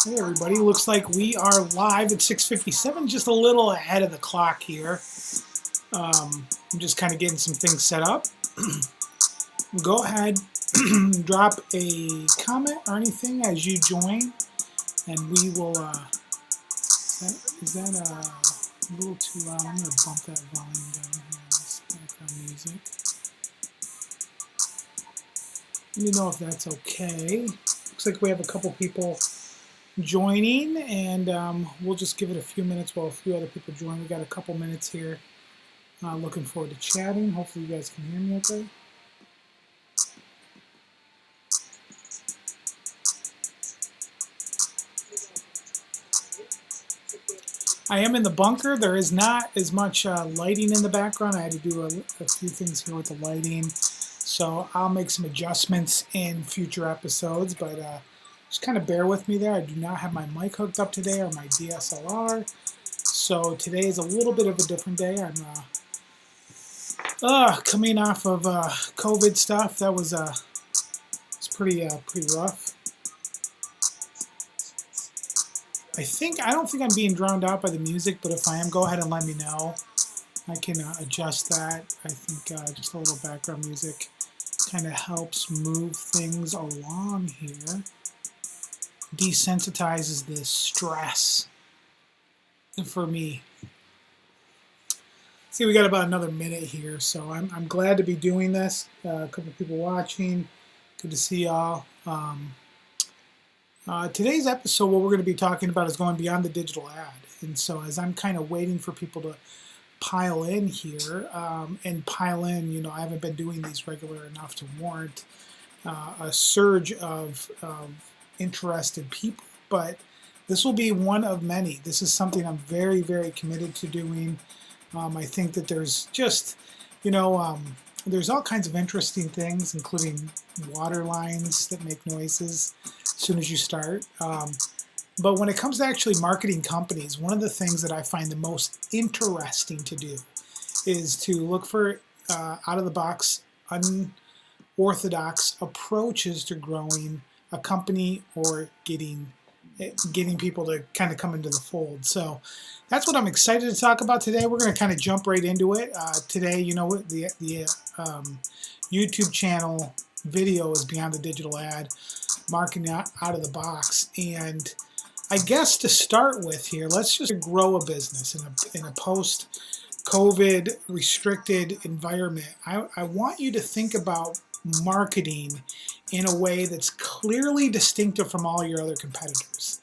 Hey everybody, looks like we are live at 6:57, just a little ahead of the clock here. I'm just kind of getting some things set up. Go ahead, drop a comment or anything as you join, and we will, is that a little too loud? I'm going to bump that volume down here on this background music. Let me know if that's okay. Looks like we have a couple people joining, and we'll just give it a few minutes while a few other people join. We got a couple minutes here. Looking forward to chatting. Hopefully you guys can hear me okay. I am in the bunker. There is not as much lighting in the background. I had to do a few things here with the lighting, so I'll make some adjustments in future episodes, but just kind of bear with me there. I do not have my mic hooked up today or my DSLR, so today is a little bit of a different day. I'm coming off of COVID stuff. That was it's pretty rough. I don't think I'm being drowned out by the music, but if I am, go ahead and let me know. I can adjust that. I think just a little background music kind of helps move things along here. Desensitizes the stress for me. See, we got about another minute here, so I'm glad to be doing this. A couple people watching. Good to see y'all. Today's episode, what we're going to be talking about is going beyond the digital ad. And so as I'm kind of waiting for people to pile in here, and pile in, you know, I haven't been doing these regular enough to warrant a surge of interested people, but this will be one of many. This is something I'm very, very committed to doing. I think that there's just, you know, there's all kinds of interesting things, including water lines that make noises as soon as you start. But when it comes to actually marketing companies, one of the things that I find the most interesting to do is to look for out-of-the-box, unorthodox approaches to growing a company or getting people to kind of come into the fold. So that's what I'm excited to talk about today. We're going to kind of jump right into it. Today, you know, the YouTube channel video is Beyond the Digital Ad, marketing out of the box. And I guess to start with here, let's just grow a business in a post-COVID restricted environment. I want you to think about marketing in a way that's clearly distinctive from all your other competitors.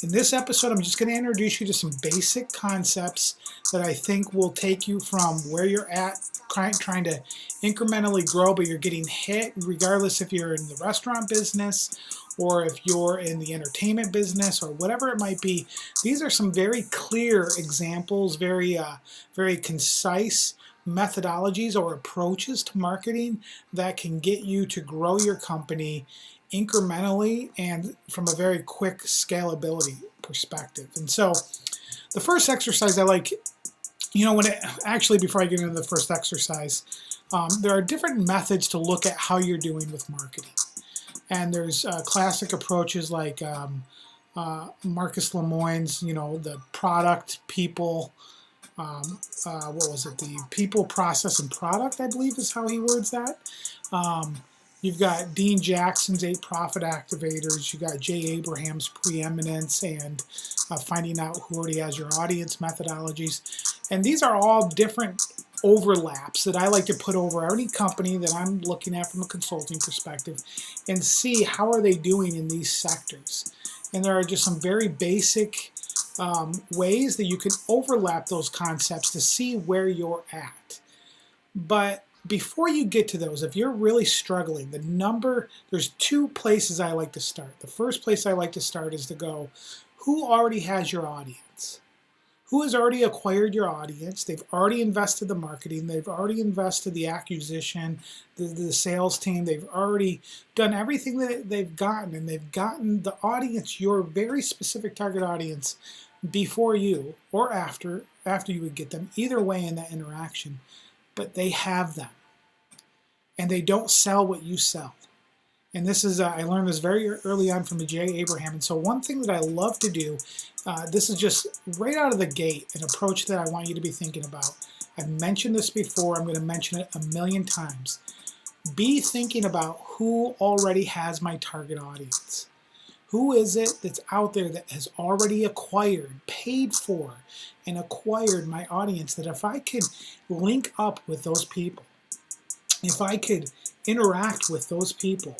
In this episode, I'm just going to introduce you to some basic concepts that I think will take you from where you're at, trying to incrementally grow, but you're getting hit regardless if you're in the restaurant business or if you're in the entertainment business or whatever it might be. These are some very clear examples, very concise methodologies or approaches to marketing that can get you to grow your company incrementally and from a very quick scalability perspective. And so the first exercise I like, you know, actually before I get into the first exercise, there are different methods to look at how you're doing with marketing. And there's classic approaches like Marcus Lemoyne's, you know, the product, people, what was it? The people, process, and product, I believe is how he words that. You've got Dean Jackson's 8 Profit Activators. You got Jay Abraham's Preeminence and Finding Out Who Already Has Your Audience methodologies. And these are all different overlaps that I like to put over any company that I'm looking at from a consulting perspective and see how are they doing in these sectors. And there are just some very basic ways that you can overlap those concepts to see where you're at. But before you get to those, if you're really struggling, there's 2 places I like to start. The first place I like to start is to go, who already has your audience? Who has already acquired your audience? They've already invested the marketing. They've already invested the acquisition, the sales team. They've already done everything that they've gotten, and they've gotten the audience, your very specific target audience, before you or after you would get them, either way in that interaction. But they have them, and they don't sell what you sell. And this is, I learned this very early on from Jay Abraham. And so one thing that I love to do, this is just right out of the gate, an approach that I want you to be thinking about. I've mentioned this before. I'm going to mention it a million times. Be thinking about who already has my target audience. Who is it that's out there that has already acquired, paid for, and acquired my audience, that if I could link up with those people, if I could interact with those people,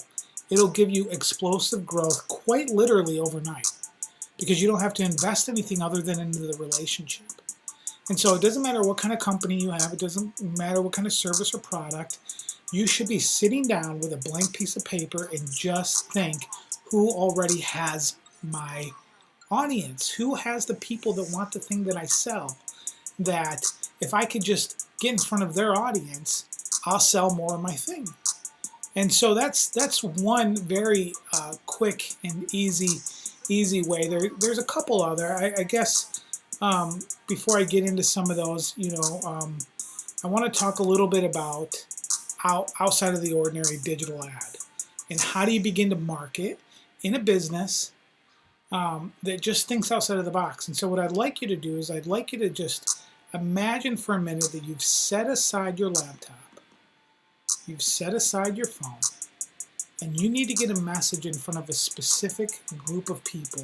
it'll give you explosive growth quite literally overnight, because you don't have to invest anything other than into the relationship. And so it doesn't matter what kind of company you have, it doesn't matter what kind of service or product, you should be sitting down with a blank piece of paper and just think, who already has my audience? Who has the people that want the thing that I sell? That if I could just get in front of their audience, I'll sell more of my thing. And so that's one very quick and easy way. There's a couple other. I guess before I get into some of those, I want to talk a little bit about outside of the ordinary digital ad, and how do you begin to market in a business that just thinks outside of the box. And so what I'd like you to do is I'd like you to just imagine for a minute that you've set aside your laptop, you've set aside your phone, and you need to get a message in front of a specific group of people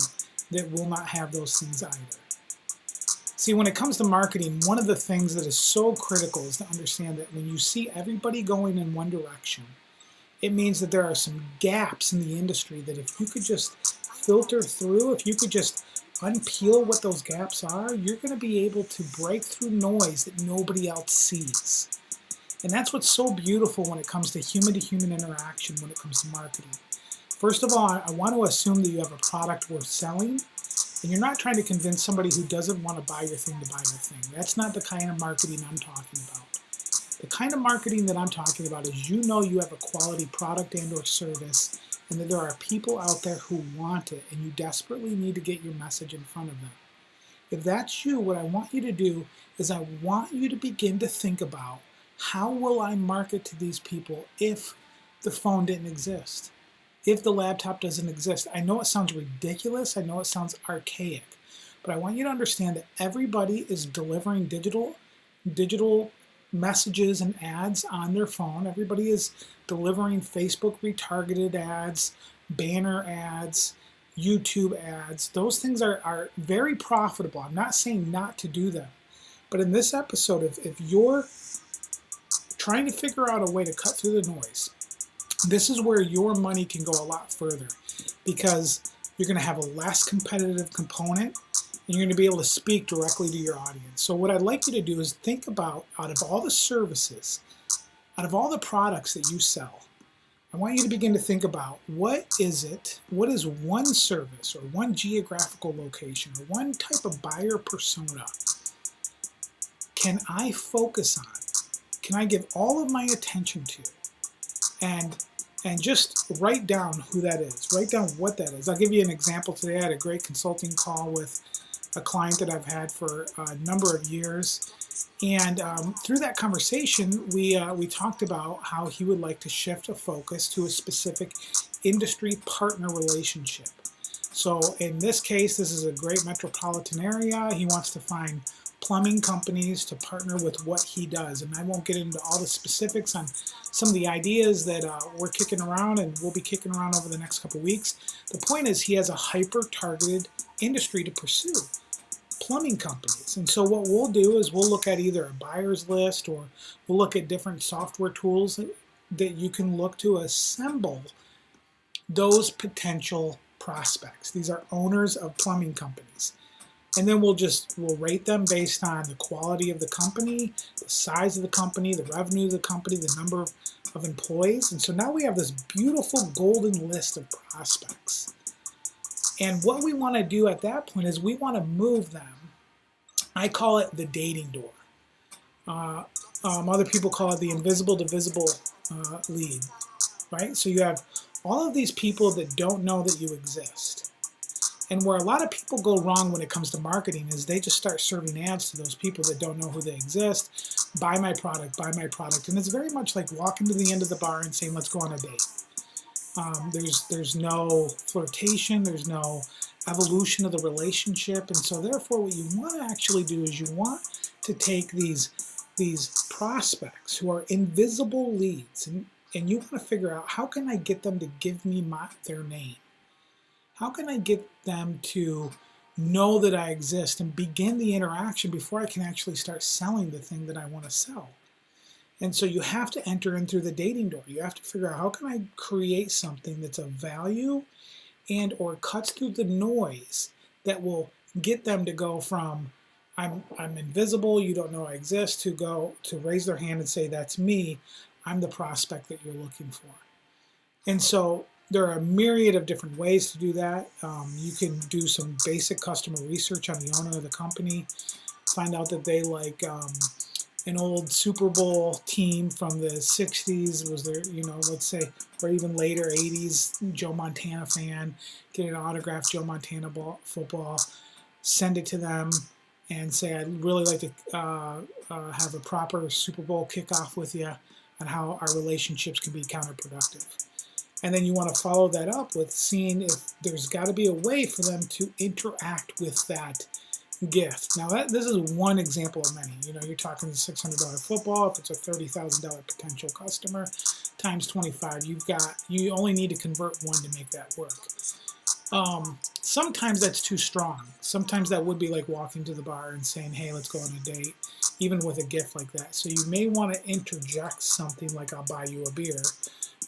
that will not have those things either. See, when it comes to marketing, one of the things that is so critical is to understand that when you see everybody going in one direction, it means that there are some gaps in the industry that if you could just filter through, if you could just unpeel what those gaps are, you're going to be able to break through noise that nobody else sees. And that's what's so beautiful when it comes to human interaction, when it comes to marketing. First of all, I want to assume that you have a product worth selling, and you're not trying to convince somebody who doesn't want to buy your thing to buy your thing. That's not the kind of marketing I'm talking about. The kind of marketing that I'm talking about is you have a quality product and or service, and that there are people out there who want it, and you desperately need to get your message in front of them. If that's you, what I want you to do is I want you to begin to think about, how will I market to these people if the phone didn't exist? If the laptop doesn't exist? I know it sounds ridiculous, I know it sounds archaic, but I want you to understand that everybody is delivering digital messages and ads on their phone. Everybody is delivering Facebook retargeted ads, banner ads, YouTube ads. Those things are very profitable. I'm not saying not to do them. But in this episode, if you're trying to figure out a way to cut through the noise, this is where your money can go a lot further, because you're going to have a less competitive component, and you're going to be able to speak directly to your audience. So what I'd like you to do is think about, out of all the services, out of all the products that you sell, I want you to begin to think about, what is one service or one geographical location or one type of buyer persona can I focus on? Can I give all of my attention to? And just write down who that is. Write down what that is. I'll give you an example today. I had a great consulting call with a client that I've had for a number of years. And through that conversation, we talked about how he would like to shift a focus to a specific industry partner relationship. So in this case, this is a great metropolitan area. He wants to find plumbing companies to partner with what he does. And I won't get into all the specifics on some of the ideas that we're kicking around and we'll be kicking around over the next couple of weeks. The point is, he has a hyper-targeted industry to pursue, plumbing companies. And so what we'll do is we'll look at either a buyer's list, or we'll look at different software tools that you can look to assemble those potential prospects. These are owners of plumbing companies. And then we'll rate them based on the quality of the company, the size of the company, the revenue of the company, the number of employees. And so now we have this beautiful golden list of prospects. And what we want to do at that point is we want to move them. I call it the dating door. Other people call it the invisible to visible lead, right? So you have all of these people that don't know that you exist. And where a lot of people go wrong when it comes to marketing is they just start serving ads to those people that don't know who they exist. Buy my product, buy my product. And it's very much like walking to the end of the bar and saying, let's go on a date. There's no flirtation, there's no evolution of the relationship, and so therefore what you want to actually do is you want to take these prospects who are invisible leads, and you want to figure out, how can I get them to give me their name? How can I get them to know that I exist and begin the interaction before I can actually start selling the thing that I want to sell? And so you have to enter in through the dating door. You have to figure out, how can I create something that's of value and or cuts through the noise that will get them to go from I'm invisible, you don't know I exist, to go to raise their hand and say, that's me, I'm the prospect that you're looking for. And so there are a myriad of different ways to do that. You can do some basic customer research on the owner of the company, find out that they like an old Super Bowl team from the 60s, was there, let's say, or even later 80s, Joe Montana fan, get an autographed Joe Montana football, send it to them, and say, I'd really like to have a proper Super Bowl kickoff with you, and how our relationships can be counterproductive. And then you want to follow that up with seeing if there's got to be a way for them to interact with that gift. Now this is one example of many. You're talking $600 football. If it's a $30,000 potential customer, times 25, you only need to convert one to make that work. Sometimes that's too strong. Sometimes that would be like walking to the bar and saying, hey, let's go on a date, even with a gift like that. So you may want to interject something like, I'll buy you a beer,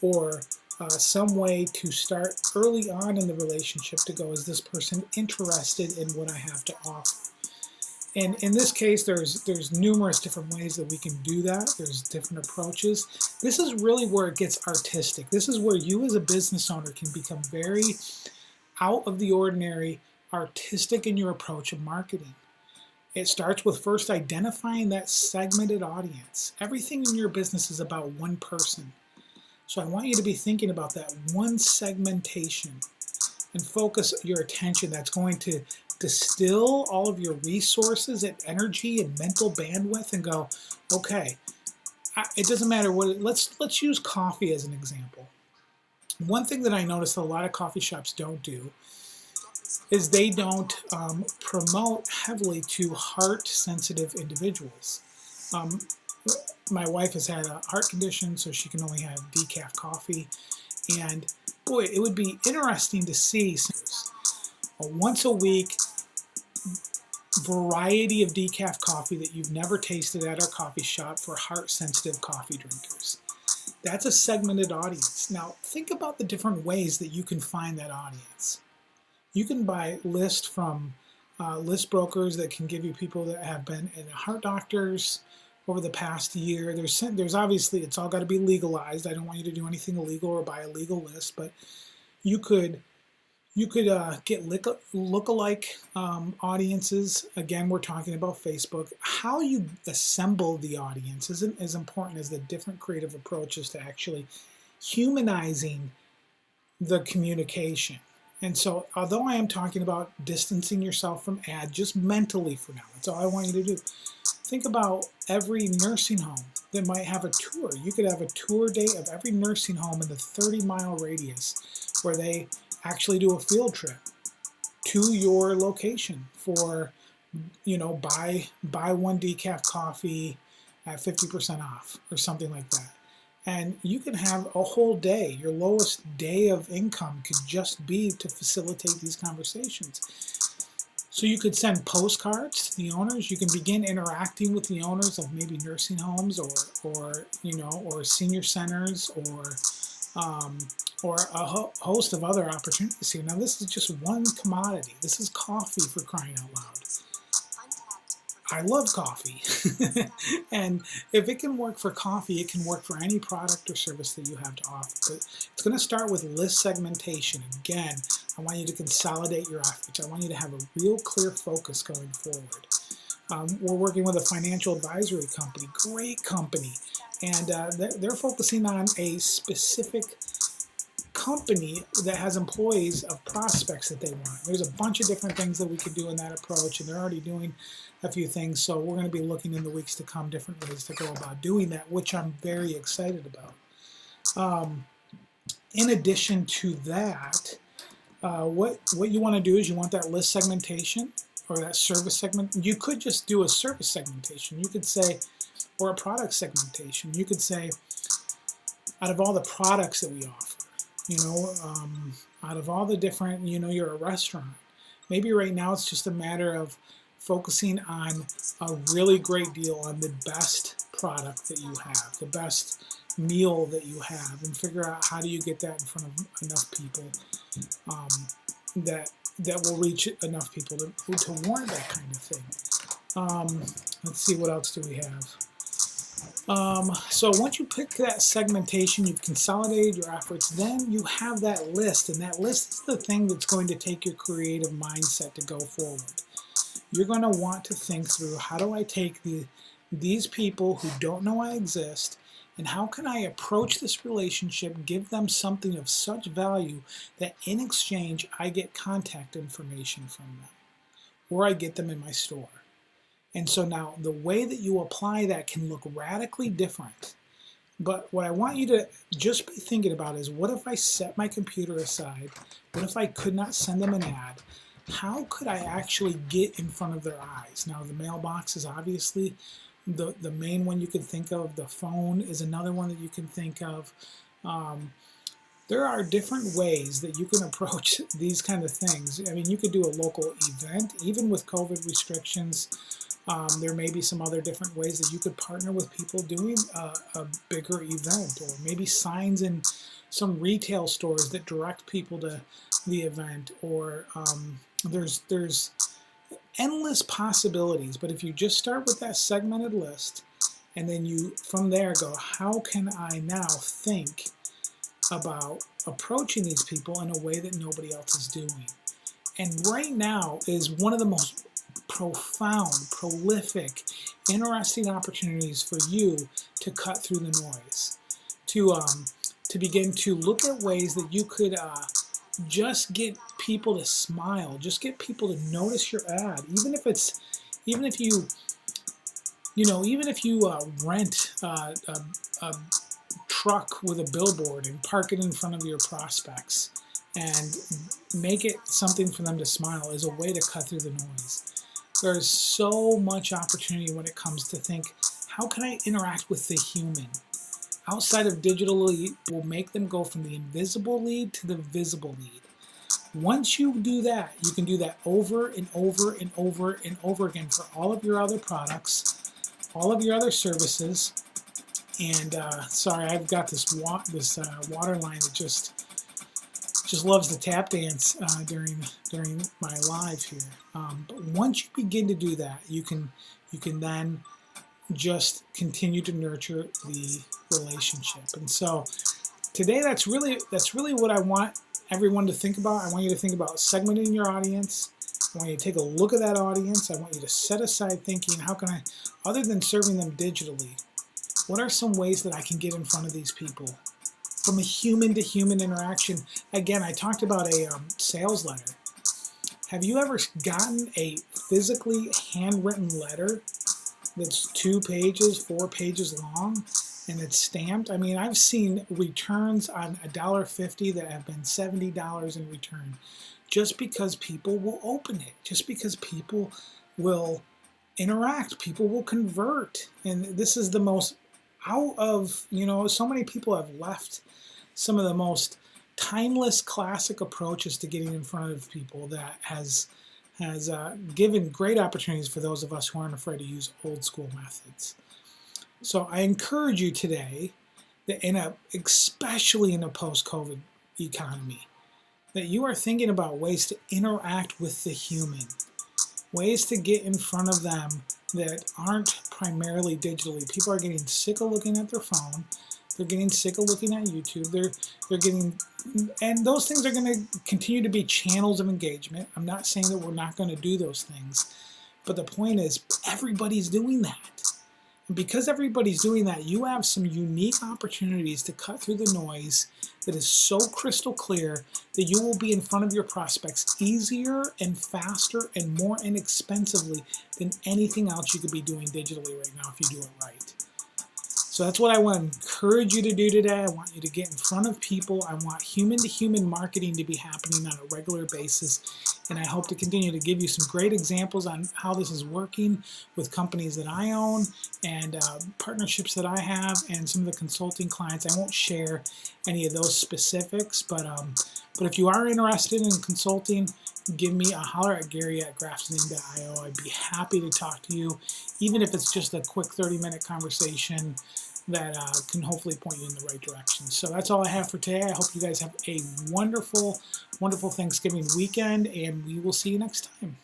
or some way to start early on in the relationship to go, is this person interested in what I have to offer? And in this case, there's numerous different ways that we can do that. There's different approaches. This is really where it gets artistic. This is where you as a business owner can become very out of the ordinary, artistic in your approach of marketing. It starts with first identifying that segmented audience. Everything in your business is about one person. So I want you to be thinking about that one segmentation and focus your attention. That's going to distill all of your resources and energy and mental bandwidth and go, okay, it doesn't matter what, let's use coffee as an example. One thing that I notice a lot of coffee shops don't do is they don't promote heavily to heart-sensitive individuals. My wife has had a heart condition, so she can only have decaf coffee. And boy, it would be interesting to see a once a week variety of decaf coffee that you've never tasted at our coffee shop for heart-sensitive coffee drinkers. That's a segmented audience. Now, think about the different ways that you can find that audience. You can buy lists from list brokers that can give you people that have been in heart doctors over the past year. There's obviously, it's all got to be legalized. I don't want you to do anything illegal or buy a legal list, but you could get lookalike audiences. Again, we're talking about Facebook. How you assemble the audience isn't as important as the different creative approaches to actually humanizing the communication. And so, although I am talking about distancing yourself from ad, just mentally for now, that's all I want you to do. Think about every nursing home that might have a tour. You could have a tour day of every nursing home in the 30-mile radius where they actually do a field trip to your location for, buy one decaf coffee at 50% off or something like that. And you can have a whole day. Your lowest day of income could just be to facilitate these conversations. So you could send postcards to the owners. You can begin interacting with the owners of maybe nursing homes or senior centers or a host of other opportunities here. Now, this is just one commodity. This is coffee, for crying out loud. I love coffee. And if it can work for coffee, it can work for any product or service that you have to offer. But it's going to start with list segmentation. Again, I want you to consolidate your efforts. I want you to have a real clear focus going forward. We're working with a financial advisory company, great company, and they're focusing on a specific company that has employees of prospects that they want. There's a bunch of different things that we could do in that approach, and they're already doing a few things, so we're going to be looking in the weeks to come different ways to go about doing that, which I'm very excited about. In addition to that, what you want to do is you want that list segmentation or that service segment. You could just do a service segmentation. You could say, or a product segmentation. You could say, out of all the products that we offer, out of all the different, you're a restaurant. Maybe right now it's just a matter of focusing on a really great deal on the best product that you have, the best meal that you have, and figure out how do you get that in front of enough people that will reach enough people to warrant that kind of thing. Let's see, what else do we have? So once you pick that segmentation, you've consolidated your efforts, then you have that list, and that list is the thing that's going to take your creative mindset to go forward. You're going to want to think through, how do I take these people who don't know I exist, and how can I approach this relationship, give them something of such value that in exchange I get contact information from them, or I get them in my store. And so now the way that you apply that can look radically different. But what I want you to just be thinking about is, what if I set my computer aside? What if I could not send them an ad? How could I actually get in front of their eyes? Now, the mailbox is obviously the main one you can think of. The phone is another one that you can think of. There are different ways that you can approach these kind of things. I mean, you could do a local event, even with COVID restrictions. There may be some other different ways that you could partner with people doing a bigger event, or maybe signs in some retail stores that direct people to the event, or there's endless possibilities. But if you just start with that segmented list, and then you from there go, how can I now think about approaching these people in a way that nobody else is doing? And right now is one of the most profound, prolific, interesting opportunities for you to cut through the noise, to begin to look at ways that you could just get people to smile, just get people to notice your ad, even if you rent a truck with a billboard and park it in front of your prospects and make it something for them to smile, is a way to cut through the noise. There's so much opportunity when it comes to think, how can I interact with the human? Outside of digital lead will make them go from the invisible lead to the visible lead. Once you do that, you can do that over and over and over and over again for all of your other products, all of your other services. And sorry, I've got this water line that just loves to tap dance during my live here. But once you begin to do that, you can then just continue to nurture the relationship. And so today, that's really what I want everyone to think about. I want you to think about segmenting your audience. I want you to take a look at that audience. I want you to set aside thinking, how can I, other than serving them digitally, what are some ways that I can get in front of these people? From a human-to-human interaction. Again, I talked about a sales letter. Have you ever gotten a physically handwritten letter that's 2 pages, 4 pages long, and it's stamped? I mean, I've seen returns on $1.50 that have been $70 in return, just because people will open it, just because people will interact, people will convert. And this is the most out of, so many people have left some of the most timeless classic approaches to getting in front of people that has given great opportunities for those of us who aren't afraid to use old school methods. So I encourage you today that especially in a post-COVID economy, that you are thinking about ways to interact with the human, ways to get in front of them that aren't primarily digitally. People are getting sick of looking at their phone. They're getting sick of looking at YouTube. They're getting, and those things are going to continue to be channels of engagement. I'm not saying that we're not going to do those things, but the point is everybody's doing that. And because everybody's doing that, you have some unique opportunities to cut through the noise that is so crystal clear that you will be in front of your prospects easier and faster and more inexpensively than anything else you could be doing digitally right now if you do it right. So that's what I want to encourage you to do today. I want you to get in front of people. I want human-to-human marketing to be happening on a regular basis. And I hope to continue to give you some great examples on how this is working with companies that I own and partnerships that I have and some of the consulting clients. I won't share any of those specifics, but if you are interested in consulting, give me a holler at Gary@graphicsdesign.io. I'd be happy to talk to you, even if it's just a quick 30-minute conversation that can hopefully point you in the right direction. So that's all I have for today. I hope you guys have a wonderful, wonderful Thanksgiving weekend, and we will see you next time.